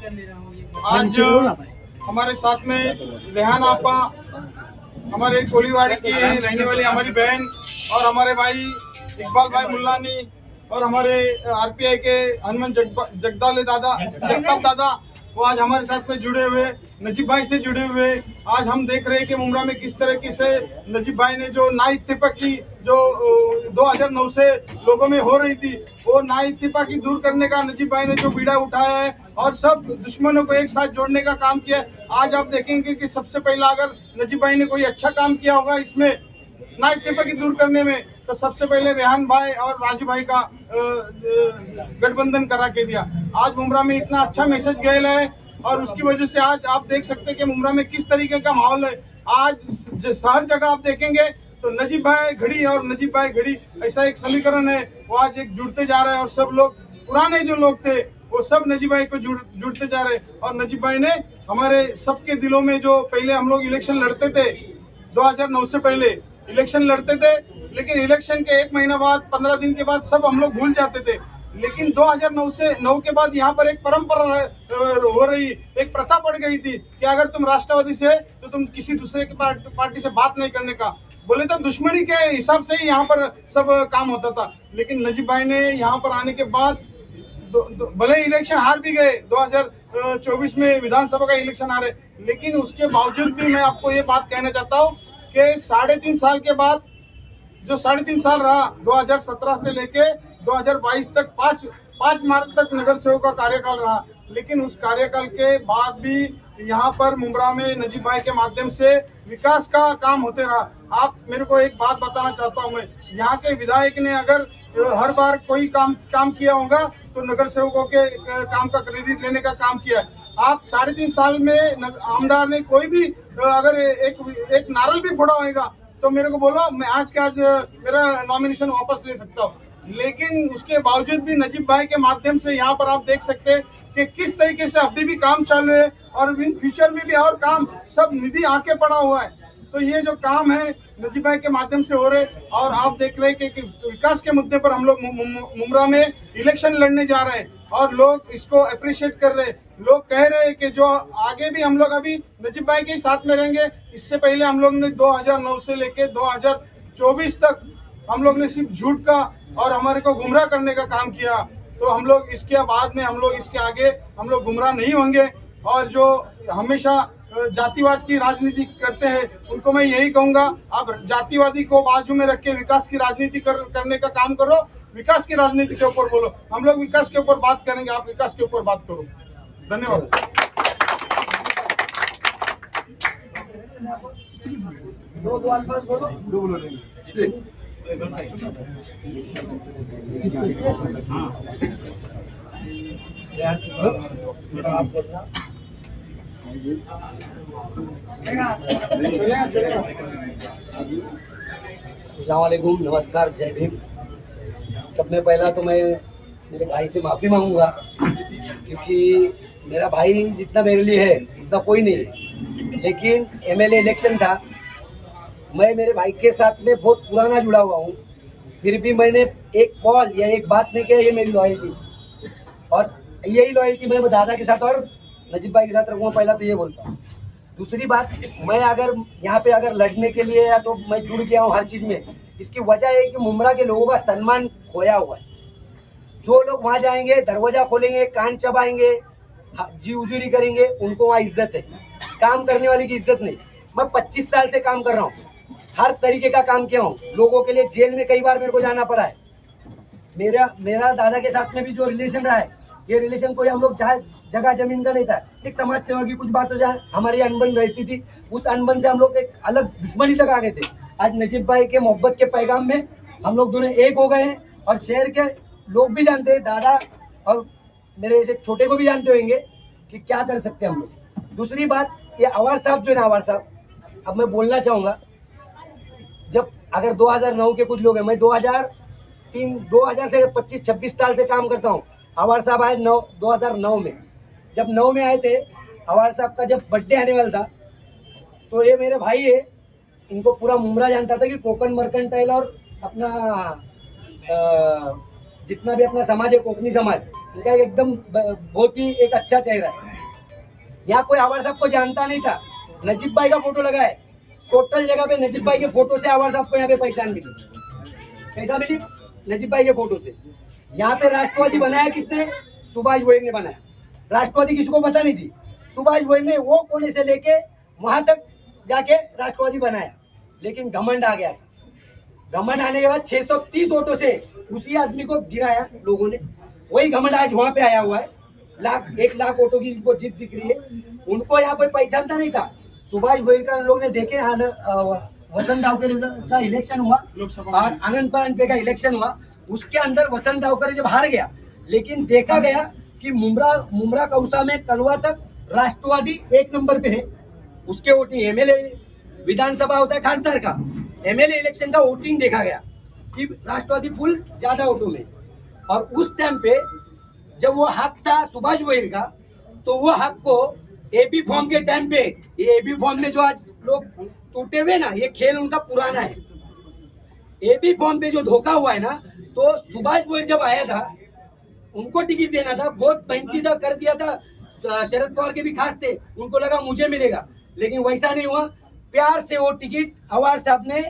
आज हमारे साथ में रेहान आपा, हमारे कोलीवाड़ी की रहने वाली हमारी बहन और हमारे भाई इकबाल भाई मुल्लानी और हमारे आरपीआई के हनुमान जगताप दादा वो आज हमारे साथ में जुड़े हुए, नजीब भाई से जुड़े हुए। आज हम देख रहे हैं कि मुमरा में किस तरीके से नजीब भाई ने जो ना इत्तेफाकी जो 2009 से लोगों में हो रही थी, वो ना इत्तेफाकी दूर करने का नजीब भाई ने जो बीड़ा उठाया है और सब दुश्मनों को एक साथ जोड़ने का काम किया है। आज आप देखेंगे कि सबसे पहला अगर नजीब भाई ने कोई अच्छा काम किया होगा इसमें ना इत्तेफाकी दूर करने में, तो सबसे पहले रेहान भाई और राजू भाई का गठबंधन करा के दिया। आज मुमरा में इतना अच्छा मैसेज गया है और उसकी वजह से आज आप देख सकते हैं कि मुमरा में किस तरीके का माहौल है। आज हर जगह आप देखेंगे तो नजीब भाई घड़ी और नजीब भाई घड़ी ऐसा एक समीकरण है, वो आज एक जुड़ते जा रहे हैं और सब लोग पुराने जो लोग थे वो सब नजीब भाई को जुड़ते जा रहे हैं। और नजीब भाई ने हमारे सबके दिलों में, जो पहले हम लोग इलेक्शन लड़ते थे 2009 से पहले इलेक्शन लड़ते थे, लेकिन इलेक्शन के 1 महीना बाद 15 दिन के बाद सब हम लोग भूल जाते थे। लेकिन 2009 के बाद यहाँ पर एक परंपरा हो रही, एक प्रथा पड़ गई थी कि अगर तुम राष्ट्रवादी से तो तुम किसी दूसरे की पार्टी से बात नहीं करने का, बोले तो दुश्मनी के हिसाब से ही यहाँ पर सब काम होता था। लेकिन नजीब भाई ने यहाँ पर आने के बाद भले इलेक्शन हार भी गए, 2024 में विधानसभा का इलेक्शन हारे, लेकिन उसके बावजूद भी मैं आपको ये बात कहना चाहता हूँ कि 3.5 साल के बाद जो 3.5 साल रहा, 2017 से लेके 2022 तक 5 मार्च तक नगर सेवक का कार्यकाल रहा, लेकिन उस कार्यकाल के बाद भी यहाँ पर मुमरा में नजीब भाई के माध्यम से विकास का काम होते रहा। आप मेरे को एक बात बताना चाहता हूँ, मैं यहाँ के विधायक ने अगर हर बार कोई काम किया होगा तो नगर सेवकों के काम का क्रेडिट लेने का काम किया है। आप 3.5 साल में आमदार ने कोई भी अगर एक नारल भी फोड़ा होगा तो मेरे को बोलो, मैं आज के आज मेरा नॉमिनेशन वापस ले सकता हूँ। लेकिन उसके बावजूद भी नजीब भाई के माध्यम से यहाँ पर आप देख सकते हैं कि किस तरीके से अभी भी काम चालू है और इन फ्यूचर में भी और काम सब निधि आके पड़ा हुआ है। तो ये जो काम है नजीब भाई के माध्यम से हो रहे, और आप देख रहे हैं कि विकास के मुद्दे पर हम लोग मुमरा में इलेक्शन लड़ने जा रहे हैं और लोग इसको अप्रिशिएट कर रहे हैं। लोग कह रहे हैं कि जो आगे भी हम लोग अभी नजीब भाई के साथ में रहेंगे। इससे पहले हम लोग ने 2009 से लेके 2024 तक हम लोग ने सिर्फ झूठ का और हमारे को गुमराह करने का काम किया, तो हम लोग इसके बाद में हम लोग इसके आगे हम लोग गुमराह नहीं होंगे। और जो हमेशा जातिवाद की राजनीति करते हैं उनको मैं यही कहूंगा, आप जातिवादी को बाजू में रख के विकास की राजनीति करने का काम करो, विकास की राजनीति के ऊपर बोलो। हम लोग विकास के ऊपर बात करेंगे, आप विकास के ऊपर बात करो। धन्यवाद। दो अल्फाज बोलो, दो बोलो। अस्सलामुअलैकुम, नमस्कार, जय भीम। सब में पहला तो मैं मेरे भाई से माफ़ी मांगूंगा, क्योंकि मेरा भाई जितना मेरे लिए है उतना कोई नहीं है। लेकिन एमएलए इलेक्शन था, मैं मेरे भाई के साथ में बहुत पुराना जुड़ा हुआ हूँ, फिर भी मैंने एक कॉल या एक बात नहीं किया। ये मेरी लॉयल्टी, और यही लॉयल्टी मैं दादा के साथ और नजीब भाई के साथ रखूँगा। पहला तो ये बोलता हूँ। दूसरी बात, मैं अगर यहाँ पे अगर लड़ने के लिए या तो मैं जुड़ गया हूँ हर चीज़ में, इसकी वजह है कि मुमरा के लोगों का सम्मान खोया हुआ है। जो लोग वहाँ जाएंगे, दरवाज़ा खोलेंगे, कान चबाएंगे, जी हुजूरी करेंगे, उनको वहाँ इज्जत है। काम करने वाले की इज्जत नहीं। मैं 25 साल से काम कर रहा हूँ, हर तरीके का काम किया हूँ लोगों के लिए। जेल में कई बार मेरे को जाना पड़ा है। मेरा दादा के साथ में भी जो रिलेशन रहा है, ये रिलेशन कोई हम लोग जगह जमीन का नहीं था। एक समाज सेवा की कुछ बातों से हमारी अनबन रहती थी, उस अनबन से हम लोग एक अलग दुश्मनी तक आ गए थे। आज नजीब भाई के मोहब्बत के पैगाम में हम लोग दोनों एक हो गए हैं, और शहर के लोग भी जानते हैं, दादा और मेरे से छोटे को भी जानते होंगे कि क्या कर सकते हैं हम लोग। दूसरी बात, ये अवार साहब जो है ना, अवार साहब, अब मैं बोलना चाहूँगा, जब अगर 2009 के कुछ लोग हैं, मैं 2000 से 25-26 साल से काम करता हूँ। अवार साहब आए 2009 में, जब 9 में आए थे, अवार साहब का जब बर्थडे आने वाला था, तो ये मेरे भाई है, इनको पूरा मुमरा जानता था कि कोकन मर्केंटाइल और अपना जितना भी अपना समाज है, कोकनी समाज, इनका एकदम बहुत ही एक अच्छा चेहरा है। यहाँ कोई आवाज साहब को जानता नहीं था, नजीब भाई का फोटो लगा है, टोटल जगह पे नजीब भाई के फोटो से आवाज साहब को यहाँ पे पहचान मिली। कैसा मिली? नजीब भाई के फोटो से। यहाँ पे राष्ट्रवादी बनाया किसने? सुभाष गोयल ने बनाया। राष्ट्रवादी किसी को पता नहीं थी, सुभाष गोयल ने वो कोने से लेके वहां तक जाके राष्ट्रवादी बनाया। लेकिन घमंड आ गया था। घमंड आने के बाद 630 वोटों से उसी आदमी को गिराया लोगों ने। वही घमंड आज वहां पे आया हुआ है। 1 लाख वोटों की इनको जीत दिख रही है। उनको यहाँ कोई पहचानता नहीं था। सुभाष गोयल का लोग ने देखे, वसंत डावकरे का इलेक्शन हुआ और आनंद परांजपे का इलेक्शन हुआ, उसके अंदर वसंत डावकरे जब हार गया, लेकिन देखा गया कि मुमरा कौसा में कलवा तक राष्ट्रवादी 1 नंबर पे है। उसके वोटिंग एमएलए विधानसभा होता है खासदार का, एमएलए इलेक्शन का वोटिंग देखा गया कि राष्ट्रवादी फुल ज्यादा वोटों में। और उस टाइम पे जब वो हक था सुभाष गोयल का, तो वो हक को एबी फॉर्म के टाइम पे, ये एबी फॉर्म में जो आज लोग टूटे हुए ना, ये खेल उनका पुराना है। एबी फॉर्म पे जो धोखा हुआ है ना, तो सुभाष गोयल जब आया था उनको टिकट देना था, बहुत मेहनती था, कर दिया था। शरद पवार के भी खास थे, उनको लगा मुझे मिलेगा, लेकिन वैसा नहीं हुआ। प्यार से वो टिकट अवार साहब ने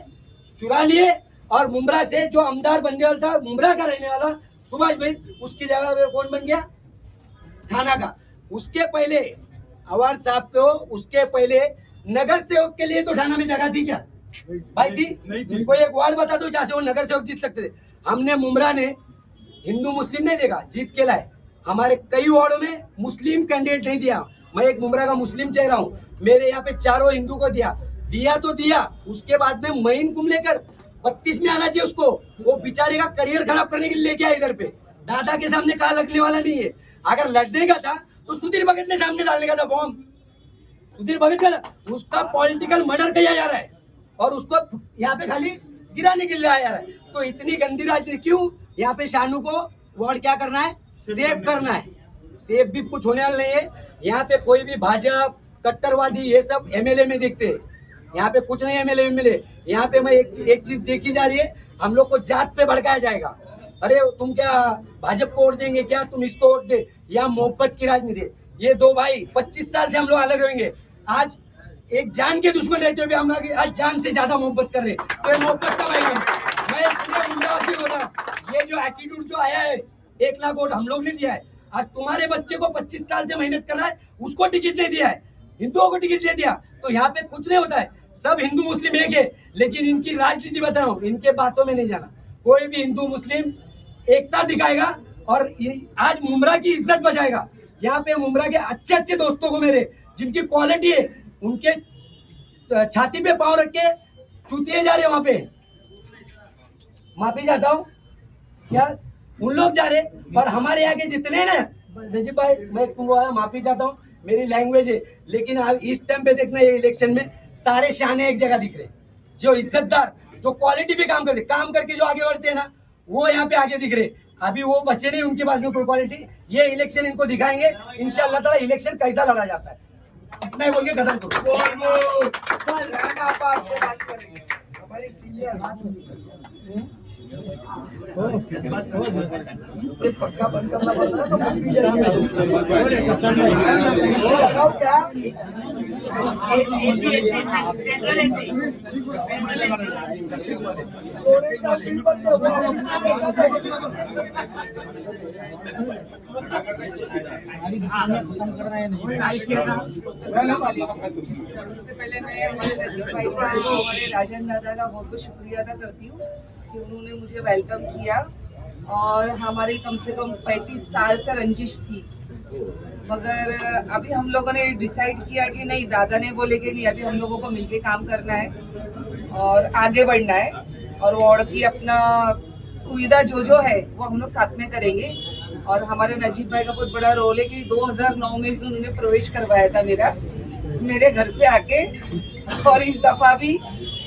चुरा लिए और मुमरा से जो आमदार बनने वाला था, मुमरा का रहने वाला सुभाष भाई, उसकी जगह पे कौन बन गया? थाना का। उसके पहले अवार साहब को, उसके पहले नगर सेवक के लिए तो थाना में जगह थी क्या भाई? थी? कोई एक वार्ड बता दो जहाँ से वो नगर सेवक जीत सकते थे। हमने मुमरा ने हिंदू मुस्लिम नहीं देखा, जीत के लाए। हमारे कई वार्डों में मुस्लिम कैंडिडेट नहीं दिया। मैं एक मुमरा का मुस्लिम चेहरा हूँ, मेरे यहाँ पे 4 हिंदू को दिया तो दिया। उसके बाद में महीन कुंभलेकर 32 में आना चाहिए उसको, वो बेचारे का करियर खराब करने के लिए लेके आया इधर पे। दादा के सामने कहा लगने वाला नहीं है। अगर लड़ने का था तो सुधीर भगत ने सामने डालने का था बॉम्ब। सुधीर भगत का उसका पॉलिटिकल मर्डर किया जा रहा है और उसको यहाँ पे खाली गिराने के लिए आया जा रहा है। तो इतनी गंदी राजनीति क्यों? यहाँ पे शानू को वार्ड क्या करना है? सेव करना है। सेव भी कुछ होने वाला नहीं है। यहाँ पे कोई भी भाजपा कट्टरवादी ये सब एमएलए में देखते हैं, यहाँ पे कुछ नहीं एमएलए में मिले। यहाँ पे मैं एक चीज देखी जा रही है, हम लोग को जात पे भड़काया जाएगा। अरे तुम क्या भाजपा को वोट देंगे क्या, तुम इसको वोट दे, या मोहब्बत की राजनीति। ये 2 भाई 25 साल से हम लोग अलग रहेंगे, आज एक जान के दुश्मन रहते हुए हम लोग आज जान से ज्यादा मोहब्बत कर रहे हैं। तो मोहब्बत का भाई मैं पूरे मुंडावासी हो रहा, ये जो एटीट्यूड जो आया है, 1 लाख वोट हम लोग ने दिया है। आज तुम्हारे बच्चे को 25 साल से मेहनत कर रहा है, उसको टिकट नहीं दिया है, हिंदुओं को टिकट दे दिया। तो यहाँ पे कुछ नहीं होता है, सब हिंदू मुस्लिम एक है। लेकिन इनकी राजनीति बता रहा हूँ, इनके बातों में नहीं जाना। कोई भी हिंदू मुस्लिम एकता दिखाएगा और आज मुमरा की इज्जत बचाएगा। यहाँ पे मुमरा के अच्छे दोस्तों को मेरे, जिनकी क्वालिटी है, उनके छाती पे पाँव रख के चूतिए जा रहे वहां पे। माफी चाहता हूँ क्या, उन लोग जा रहे। और हमारे यहाँ के जितने ना नजीब भाई, मैं तुमको माफी चाहता हूँ, मेरी लैंग्वेज है, लेकिन अब इस टाइम पे देखना ये इलेक्शन में सारे शाने एक जगह दिख रहे, जो इज्जतदार, जो क्वालिटी पे काम करते, काम करके जो आगे बढ़ते हैं ना, वो यहाँ पे आगे दिख रहे। अभी वो बच्चे नहीं, उनके पास में कोई क्वालिटी। ये इलेक्शन इनको दिखाएंगे इंशाअल्लाह ताला, इलेक्शन कैसा लड़ा जाता है। इतना ही बोल के खत्म करो। आपसे बात करेंगे हमारी सीनियर ये पक्का बंद करना पड़ता है तो पक्की जाएगी क्या? का बिल बनते हुए सबसे पहले मैं हमारे नजीब भाई का, हमारे राजन दादा का बहुत बहुत शुक्रिया अदा करती हूँ कि उन्होंने मुझे वेलकम किया। और हमारी कम से कम 35 साल से रंजिश थी, मगर अभी हम लोगों ने डिसाइड किया कि नहीं, दादा ने बोले कि नहीं, अभी हम लोगों को मिलके काम करना है और आगे बढ़ना है, और वार्ड की अपना सुविधा जो है वो हम लोग साथ में करेंगे। और हमारे नजीब भाई का बहुत बड़ा रोल है कि 2009 में भी उन्होंने प्रवेश करवाया था मेरे घर पे आके, और इस दफा भी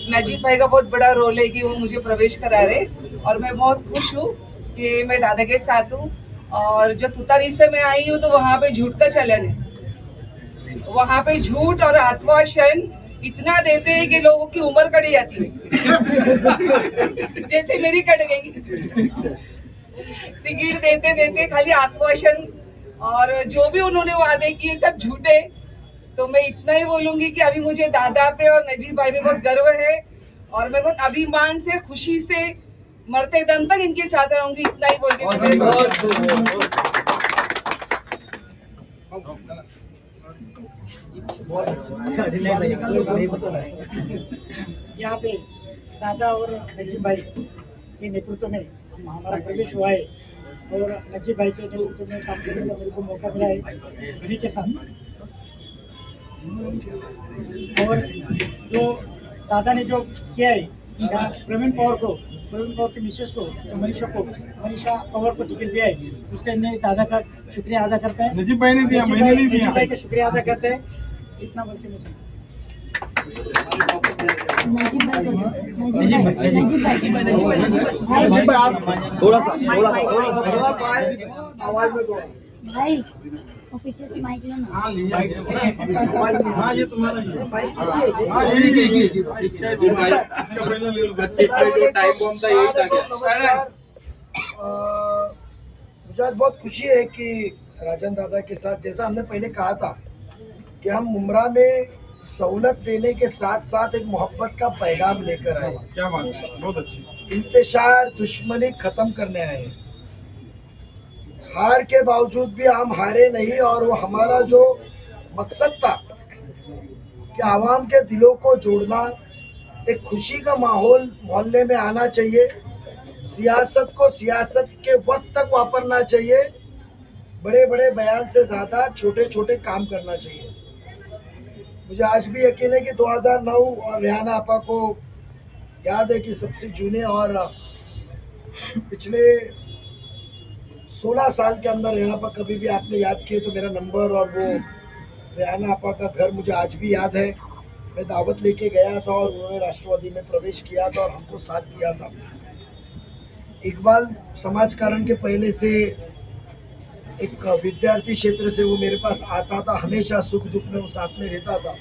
नजीब भाई का बहुत बड़ा रोल है कि वो मुझे प्रवेश करा रहे। और मैं बहुत खुश हूँ कि मैं दादा के साथ हूँ। और जो तुतारी से मैं आई हूँ तो वहाँ पे झूठ का चलन है, वहाँ पे झूठ और आश्वासन इतना देते हैं कि लोगों की उम्र कट जाती है जैसे मेरी कट गई। टिकट देते देते खाली आश्वासन, और जो भी उन्होंने वादे किए सब झूठे। तो मैं इतना ही बोलूंगी कि अभी मुझे दादा पे और नजीब भाई पे बहुत गर्व है और मैं बहुत अभिमान से खुशी से मरते दम तक इनके साथ रहूंगी। इतना ही बोल के मैं मेरे बहुत अच्छा नहीं बता रहा है। यहाँ पे दादा और नजीब भाई के नेतृत्व में हमारा प्रवेश हुआ है और नजीब भाई के नेतृत्व में काम करने का मेरे को मौका मिला है घड़ी के साथ। और जो दादा ने जो किया है प्रवीण पवार के मिसेस को, जो मनीषा पवार को टिकट दिया है, उसका हमने दादा का शुक्रिया अदा करते हैं। नजीब भाई ने दिया, मैंने नहीं दिया। नजीब भाई का शुक्रिया अदा करते हैं। इतना बोल के मैं आवाज में थोड़ा भाई वो पीछे से माइक लो ना। हाँ लिया। हाँ ये तुम्हारा ही है। भाई हाँ यही इसका पहले ले लो। जो टाइम बम था यही था क्या? मुझे आज बहुत खुशी है कि राजन दादा के साथ, जैसा हमने पहले कहा था कि हम मुमरा में सहूलत देने के साथ साथ एक मोहब्बत का पैगाम लेकर आए। क्या बात है, बहुत अच्छी। इंतशार दुश्मनी खत्म करने आए। हार के बावजूद भी हम हारे नहीं और वो हमारा जो मकसद था कि आवाम के दिलों को जोड़ना, एक खुशी का माहौल मोहल्ले में आना चाहिए, सियासत को सियासत के वक्त तक वापरना चाहिए, बड़े बड़े बयान से ज़्यादा छोटे छोटे काम करना चाहिए। मुझे आज भी यकीन है कि 2009 और रेहाना आपा को याद है कि सबसे जूने और पिछले 16 साल के अंदर रेहाना आपा कभी भी आपने याद किए तो मेरा नंबर और वो रेहाना आपा का घर मुझे आज भी याद है। मैं दावत लेके गया था और उन्होंने राष्ट्रवादी में प्रवेश किया था और हमको साथ दिया था। इकबाल समाज कारण के पहले से एक विद्यार्थी क्षेत्र से वो मेरे पास आता था, हमेशा सुख दुख में वो साथ में रहता था।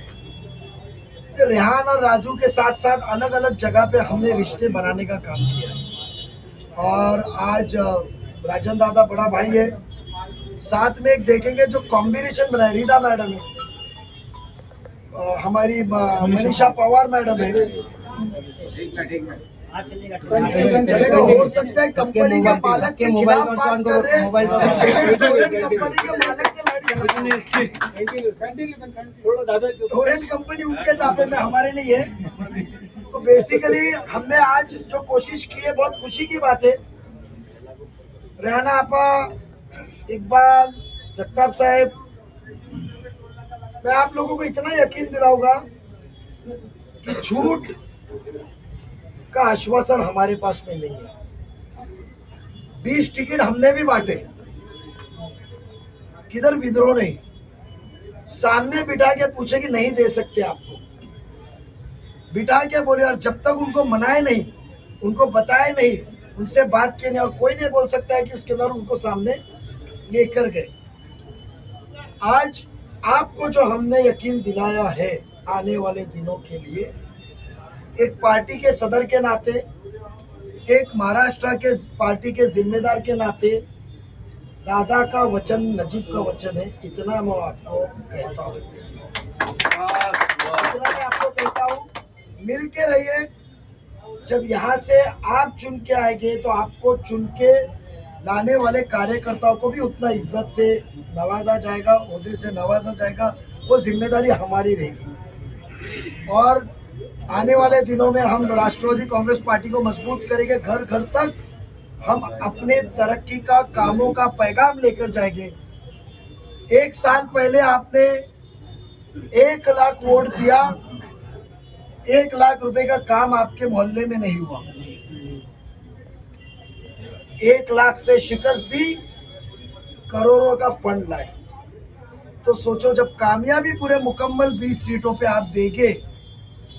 रेहान और राजू के साथ साथ अलग अलग जगह पे हमने रिश्ते बनाने का काम किया और आज राजन दादा बड़ा भाई है, साथ में एक देखेंगे जो कॉम्बिनेशन बनाया, रीदा मैडम है, हमारी मनीषा पवार मैडम है, चलेगा। हो सकता है कंपनी के मालक के खिलाफ बात कर रहे हैं, कंपनी के मालक टोरेंट कंपनी उनके ताबे में, हमारे नहीं है। तो बेसिकली हमने आज जो कोशिश की है, बहुत खुशी की बात है। रेहाना आपा, इकबाल, जगताप साहब, मैं आप लोगों को इतना यकीन दिलाऊंगा कि झूठ का आश्वासन हमारे पास में नहीं है। 20 टिकट हमने भी बांटे, किधर विद्रोह नहीं, सामने बिठा के पूछे कि नहीं दे सकते आपको, बिठा के बोले, और जब तक उनको मनाए नहीं, उनको बताए नहीं, उनसे बात किए नहीं, और कोई नहीं बोल सकता है कि उसके अंदर उनको सामने लेकर गए। आज आपको जो हमने यकीन दिलाया है आने वाले दिनों के लिए, एक पार्टी के सदर के नाते, एक महाराष्ट्र के पार्टी के जिम्मेदार के नाते, दादा का वचन नजीब का वचन है, इतना मैं आपको कहता हूँ, इतना मैं आपको कहता हूँ। मिल के रहिए। जब यहाँ से आप चुन के आएंगे तो आपको चुन के लाने वाले कार्यकर्ताओं को भी उतना इज्जत से नवाजा जाएगा, ओहदे से नवाजा जाएगा, वो जिम्मेदारी हमारी रहेगी। और आने वाले दिनों में हम राष्ट्रवादी कांग्रेस पार्टी को मजबूत करेंगे, घर घर तक हम अपने तरक्की का, कामों का पैगाम लेकर जाएंगे। 1 साल पहले आपने 1 लाख वोट दिया, 1 लाख रुपए का काम आपके मोहल्ले में नहीं हुआ। 1 लाख से शिकस्त दी, करोड़ों का फंड लाए। तो सोचो, जब कामयाबी पूरे मुकम्मल 20 सीटों पे आप देंगे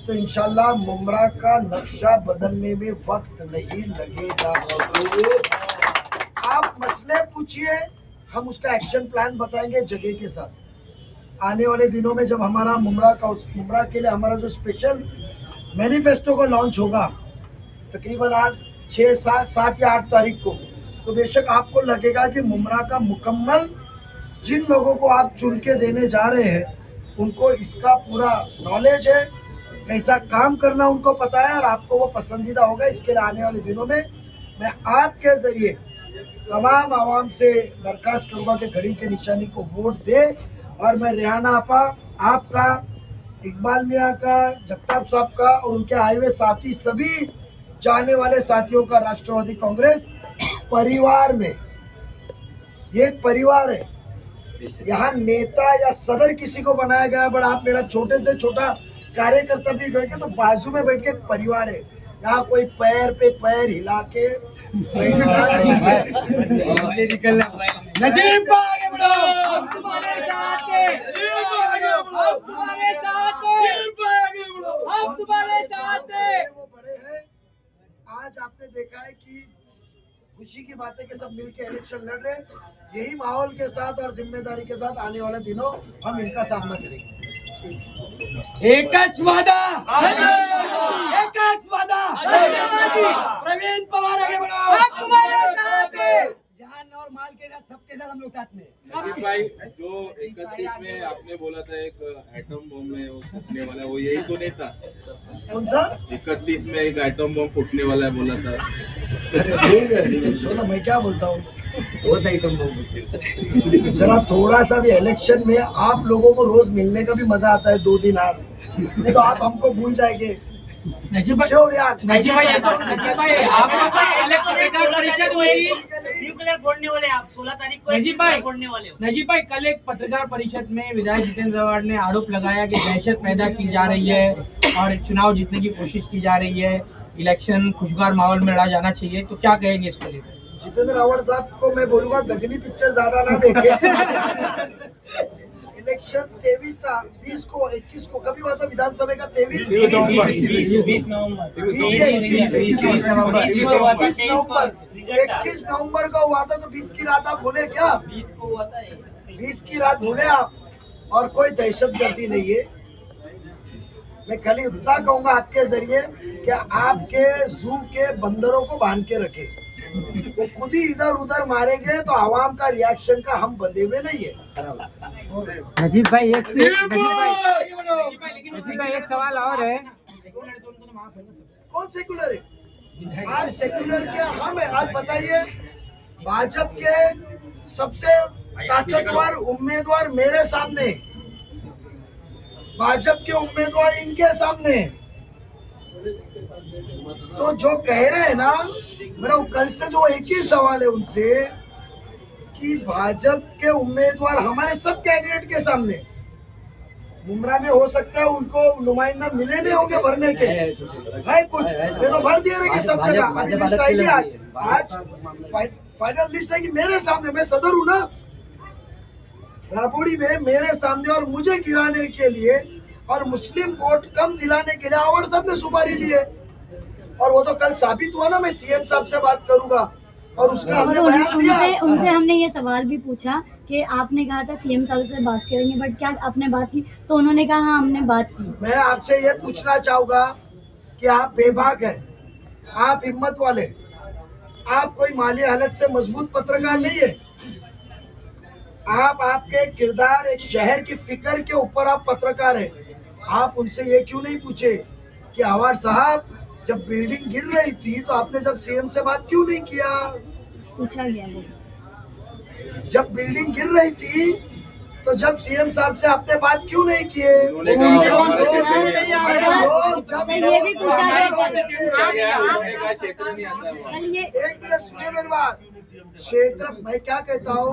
तो इंशाल्लाह मुमरा का नक्शा बदलने में वक्त नहीं लगेगा। आप मसले पूछिए, हम उसका एक्शन प्लान बताएंगे जगह के साथ। आने वाले दिनों में जब हमारा मुमरा के लिए हमारा जो स्पेशल मैनिफेस्टो को लॉन्च होगा, तकरीबन 7 या 8 तारीख को, तो बेशक आपको लगेगा कि मुमरा का मुकम्मल जिन लोगों को आप चुन के देने जा रहे हैं उनको इसका पूरा नॉलेज है, कैसा काम करना उनको पता है और आपको वो पसंदीदा होगा। इसके लिए आने वाले दिनों में मैं आपके जरिए तमाम आवाम से दरखास्त करूंगा कि घड़ी के निशानी को वोट दे और मैं रेहाना आपा, आपका, इकबाल मियाँ का, जगताप साहब का और उनके आए हुए साथी सभी जाने वाले साथियों का राष्ट्रवादी कांग्रेस परिवार में, ये एक परिवार है। यहाँ नेता या सदर किसी को बनाया गया, बट आप मेरा छोटे से छोटा कार्यकर्ता भी करके तो बाजू में बैठ के एक परिवार है। यहाँ कोई पैर पे पैर हिला के नजीब आगे बढ़ो, हम तुम्हारे साथ हैं, हम तुम्हारे साथ हैं, हम तुम्हारे साथ हैं। वो बड़े हैं। आज आपने देखा है कि खुशी की बातें के सब मिलके इलेक्शन लड़ रहे हैं। यही माहौल के साथ और जिम्मेदारी के साथ आने वाले दिनों हम इनका सामना करेंगे। एकच वादा, एकच वादा, प्रवीण पवार आगे बढ़ो, हम तुम्हारे साथ हैं। जान और माल के साथ सबके साथ हम लोग साथ में। नजीब भाई, जो 31 में आपने बोला था एक एटम बम में वो फूटने वाला है, वो यही तो नहीं था? कौन सा? 31 में एक एटम बम फूटने वाला है बोला था। अरे ठीक है, सुनो मैं क्या बोलता हूँ, बहुत आइटम बोल, जरा थोड़ा सा भी इलेक्शन में आप लोगों को रोज मिलने का भी मजा आता है 2 दिन आठ, नहीं तो आप हमको भूल जाएंगे। नजीब भाई, क्यों यार? नजीब भाई, आप पत्रकार परिषद हुई, न्यूक्लियर फोड़ने वाले आप 16 तारीख को नजीब भाई फोड़ने वाले हो। नजीब भाई, कल एक पत्रकार परिषद में विधायक जितेंद्र अवार्ड ने आरोप लगाया कि दहशत पैदा की जा रही है और चुनाव जीतने की कोशिश की जा रही है, इलेक्शन खुशगवार माहौल में लड़ा जाना चाहिए, तो क्या कहेंगे इसको लेकर? जितेंद्र अवार्ड साहब को मैं बोलूंगा गजनी पिक्चर ज्यादा ना देखे। इलेक्शन 23 था, 20 को 21 को कभी हुआ था विधानसभा का? 23 नवंबर, 21 नवंबर को हुआ था। तो 20 की रात आप भूले क्या? 20 की रात भूले आप? और कोई दहशतगर्दी नहीं है। मैं खाली उतना कहूंगा आपके जरिए कि आपके जू के बंदरों को बांध के रखे, वो खुद ही इधर उधर मारेंगे तो आवाम का रिएक्शन का हम बंधे हुए नहीं है। नजीब भाई, एक सवाल और है। कौन सेक्युलर है? आज सेक्युलर क्या हम है? आज बताइए, भाजपा के सबसे ताकतवर उम्मीदवार मेरे सामने, भाजपा के उम्मीदवार इनके सामने, तो जो कह रहे हैं ना, मेरा कल से जो एक ही सवाल है उनसे कि भाजपा के उम्मीदवार हमारे सब कैंडिडेट के सामने, मुमरा में हो सकता है उनको नुमाइंदा मिले नहीं होंगे भरने के, है कुछ ये तो भर दिए रहेंगे सब जगह। आज लिस्ट आएगी, आज फाइनल लिस्ट आएगी मेरे सामने, मैं सदर हूँ ना राबोड़ी में, मेरे सामने, और मुझे गिराने के लिए और मुस्लिम वोट कम दिलाने के लिए अवार्ड साहब ने सुपारी ली है। और वो तो कल साबित हुआ ना, मैं सीएम साहब से बात करूंगा और उसका हमने बयान दिया। उनसे हमने ये सवाल भी पूछा कि आपने कहा था सीएम साहब से बात करेंगे, बट क्या आपने बात की? तो उन्होंने कहा हाँ हमने बात की। मैं आपसे ये पूछना चाहूंगा कि आप बेबाक है, आप हिम्मत वाले, आप कोई माली हालत से मजबूत पत्रकार नहीं है। आप आपके किरदार, एक शहर की फिक्र के ऊपर आप पत्रकार है। आप उनसे ये क्यों नहीं पूछे कि अवार्ड साहब जब बिल्डिंग गिर रही थी तो आपने जब सीएम से बात क्यों नहीं किया? पूछा गया वो। जब बिल्डिंग गिर रही थी तो जब सीएम साहब से आपने बात क्यों नहीं किए? ये भी पूछा गया। एक मिनट सुनिए मेरी बात। क्षेत्र, मैं क्या कहता हूँ,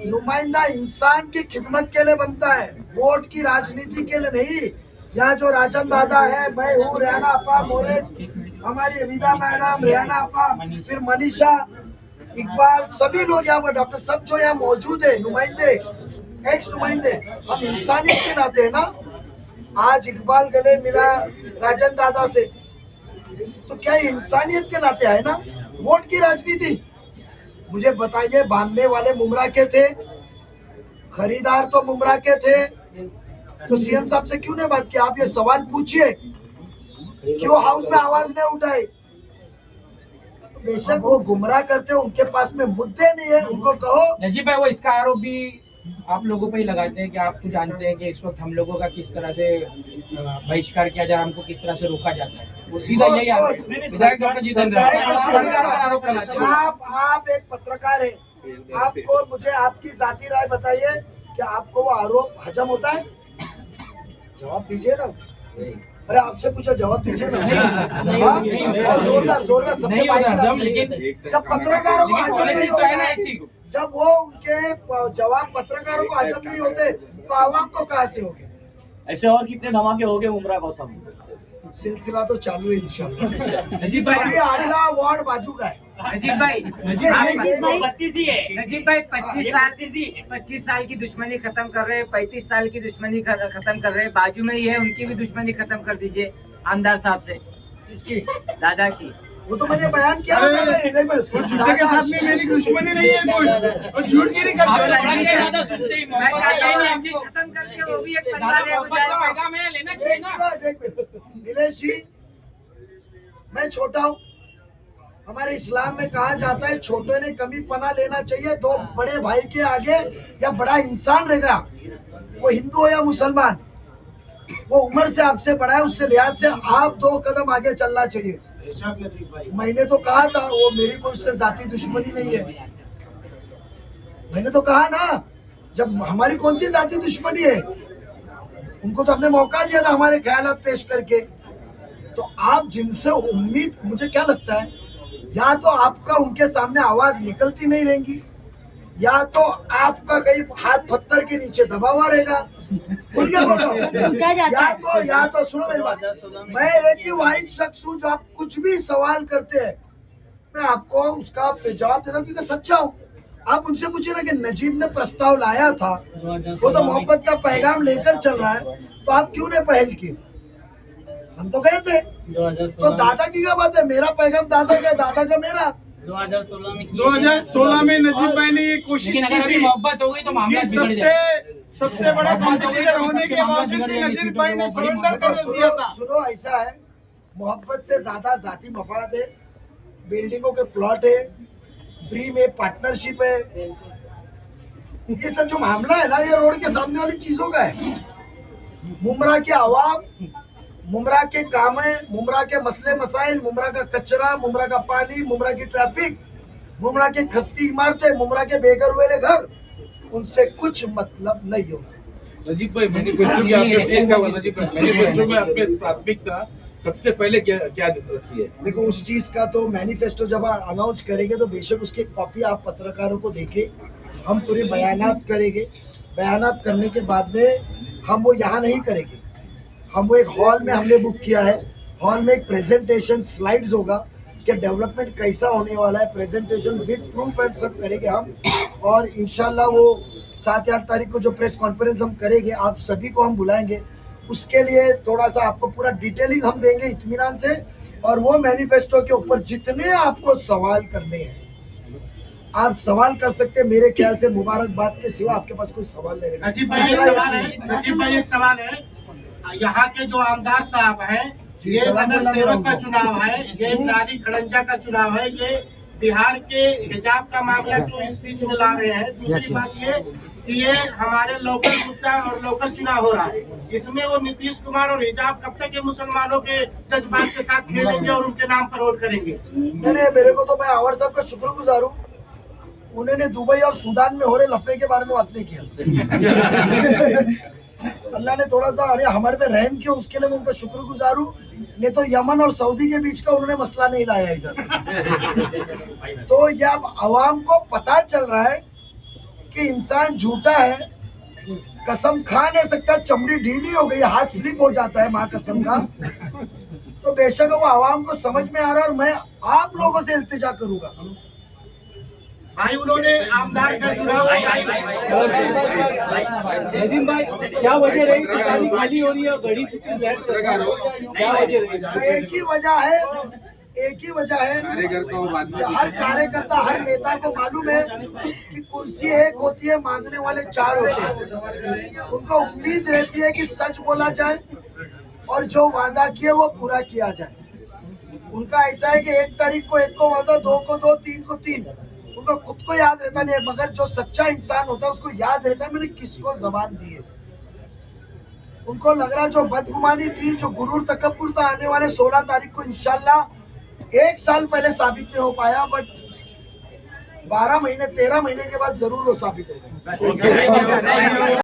नुमाइंदा इंसान की खिदमत के लिए बनता है, वोट की राजनीति के लिए नहीं। यहाँ जो राजन दादा है, मैं हूँ, रेहाना आपा, मोरेश, हमारी रिदा मैडम, रेहाना आपा, फिर मनीषा, इकबाल, सभी लोग यहाँ पर, डॉक्टर, सब जो यहाँ मौजूद है, नुमाइंदे, एक्स नुमाइंदे, हम इंसानियत के नाते है ना। आज इकबाल गले मिला राजन दादा से, तो क्या इंसानियत के नाते है ना? वोट की राजनीति? मुझे बताइए, बांधने वाले मुमरा के थे, खरीदार तो मुमरा के थे, तो सीएम साहब से क्यों नहीं बात की? आप ये सवाल पूछिए, क्यों हाउस में आवाज नहीं उठाई? तो बेशक वो गुमराह करते हैं, उनके पास में मुद्दे नहीं है, उनको कहो। नजीब भाई, वो इसका आरोप भी आप लोगों पे ही लगाते हैं कि आप तो जानते हैं कि इस वक्त हम लोगों का किस तरह से बहिष्कार किया जा रहा है, हमको किस तरह से रोका जाता है। वो सीधा यही विधायक डॉक्टर जितेंद्र आरोप लगाते हैं। आप एक पत्रकार है, आपको मुझे आपकी जाती राय बताइए कि आपको वो आरोप हजम होता है? जवाब दीजिए ना। अरे आपसे पूछा, जवाब दीजिए ना। हाँ? और जोरदार सबके नहीं होता हजम, भाई लेकिन जब पत्रकारों को हजम नहीं होता है, ऐसी जब वो उनके जवाब पत्रकारों को हजम नहीं होते तो आवाम को कहाँ से होंगे? ऐसे और कितने धमाके हो गए मुमरा गौतम? सिलसिला तो चालू है इंशाल्लाह। नजीब भाई, अभी अगला अवार्ड बाजू का है। नजीब भाई, नजीब भाई 25 साल की दुश्मनी खत्म कर रहे हैं, 35 साल की दुश्मनी खत्म कर रहे हैं, बाजू में ही है, उनकी भी दुश्मनी खत्म कर दीजिए आमदार साहब से। किसकी? दादा की। वो तो मैंने बयान किया था। वो झूठे के साथ में मेरी दुश्मनी नहीं है कुछ, और झूठगिरी करते खत्म करके वो भी एक परिवार है। नीलेश जी, मैं छोटा हूँ, हमारे इस्लाम में कहा जाता है छोटे ने कमी पना लेना चाहिए। दो बड़े भाई के आगे या बड़ा इंसान रहेगा, वो हिंदू हो या मुसलमान, वो उम्र से आपसे बड़ा है, उससे लिहाज से आप 2 कदम आगे चलना चाहिए। मैंने तो कहा था वो मेरी कोई उससे जाती दुश्मनी नहीं है। मैंने तो कहा ना, जब हमारी कौन सी जाती दुश्मनी है? उनको तो हमने मौका दिया था हमारे ख्यालात पेश करके। तो आप जिनसे उम्मीद, मुझे क्या लगता है, या तो आपका उनके सामने आवाज निकलती नहीं रहेगी, या तो आपका कहीं हाथ पत्थर के नीचे दबा हुआ रहेगा। बोल क्या बोल रहा हूँ? या तो सुनो मेरी बात, मैं एक ही वाहिद शख्स हूँ जो आप कुछ भी सवाल करते हैं मैं आपको उसका जवाब देता हूँ, क्योंकि सच्चा हूँ। आप उनसे पूछिए ना कि नजीब ने प्रस्ताव लाया था, वो तो मोहब्बत का पैगाम लेकर चल रहा है, तो आप क्यों ने पहल की? हम तो गए थे। तो दादा की क्या बात है? मेरा पैगाम दादा का, दादा का मेरा। 2016 में नजीब भाई ने ये कोशिश की थी, मोहब्बत हो गई तो मामला बिगड़ जाए। सबसे बड़ा कॉम्पिटिटर होने के बावजूद भी नजीब भाई ने सरेंडर कर दिया था। सुनो, ऐसा है, मोहब्बत से ज्यादा जाती मफाद है, बिल्डिंगों के प्लॉट है, फ्री में पार्टनरशिप है, ये सब जो मामला है ना, ये रोड के सामने वाली चीजों का है। मुमरा के आवाम, मुमरा के काम है, मुमरा के मसले मसाइल, मुमरा का कचरा, मुमरा का पानी, मुमरा की ट्रैफिक, मुमरा के खस्ती इमारतें, मुमरा के बेघर हुए घर, उनसे कुछ मतलब नहीं होगा। नजीब भाई, मैनिफेस्टो की आपने प्राथमिकता सबसे पहले क्या रखी है? देखो, उस चीज का तो मैनिफेस्टो जब अनाउंस करेंगे तो बेशक उसकी कॉपी आप पत्रकारों को देके हम पूरे बयानात करेंगे। बयानात करने के बाद में हम वो यहाँ नहीं करेंगे, हम वो एक हॉल में हमने बुक किया है। हॉल में एक प्रेजेंटेशन स्लाइड्स होगा कि डेवलपमेंट कैसा होने वाला है, प्रेजेंटेशन विद प्रूफ एंड सब करेंगे हम। और इंशाल्लाह वो 7 या 8 तारीख को जो प्रेस कॉन्फ्रेंस हम करेंगे, आप सभी को हम बुलाएंगे। उसके लिए थोड़ा सा आपको पूरा डिटेलिंग हम देंगे इत्मीनान से, और वो मैनिफेस्टो के ऊपर जितने आपको सवाल करने हैं आप सवाल कर सकते हैं। मेरे ख्याल से मुबारकबाद के सिवा आपके पास कोई सवाल नहीं रहेगा। नजीब भाई एक सवाल है, यहाँ के जो आमदार साहब हैं, ये नगर सेवक का चुनाव है, ये नारी खड़ंजा का चुनाव है, ये बिहार के हिजाब का मामला क्यों इस बीच में ला रहे हैं? दूसरी बात ये कि ये हमारे लोकल मुद्दा और लोकल चुनाव हो रहा है, इसमें वो नीतीश कुमार और हिजाब कब तक ये मुसलमानों के जज्बात के साथ खेलेंगे और उनके नाम पर वोट करेंगे? नहीं, मेरे को तो, मैं आवर साहब का शुक्रगुजार हूँ, उन्होंने दुबई और सूडान में हो रहे लफड़े के बारे में बात नहीं किया। अल्लाह ने थोड़ा सा अरे हमारे पे रहम किया, उसके लिए मैं उनका शुक्रगुजार हूँ। नहीं तो यमन और सऊदी के बीच का उन्होंने मसला नहीं लाया इधर। तो ये अब आवाम को पता चल रहा है कि इंसान झूठा है, कसम खा नहीं सकता, चमड़ी ढीली हो गई, हाथ स्लिप हो जाता है माँ कसम का। तो बेशक वो आवाम को समझ में आ रहा है, और मैं आप लोगों से इल्तिजा करूंगा भाई, उन्होंने आमदार का चुनाव। नजीम भाई, क्या वजह रही गाड़ी खाली हो रही है और गड़ी क्या वजह रही? एक ही वजह है कि हर कार्यकर्ता, हर नेता को मालूम है कि कुर्सी एक होती है, मांगने वाले 4 होते हैं। उनको उम्मीद रहती है कि सच बोला जाए और जो वादा किए वो पूरा किया जाए। उनका ऐसा है कि 1 तारीख को 1 को वादा, 2 को 2, 3 को 3। उनको खुद को याद रहता नहीं है, मगर जो सच्चा इंसान होता है उसको याद रहता है मैंने किसको जबान दी है। उनको लग रहा जो बदगुमानी थी, जो गुरूर तकब्बुर था, आने वाले 16 तारीख को इंशाल्लाह 1 साल पहले साबित नहीं हो पाया, बट 12 महीने 13 महीने के बाद जरूर वो साबित होगा।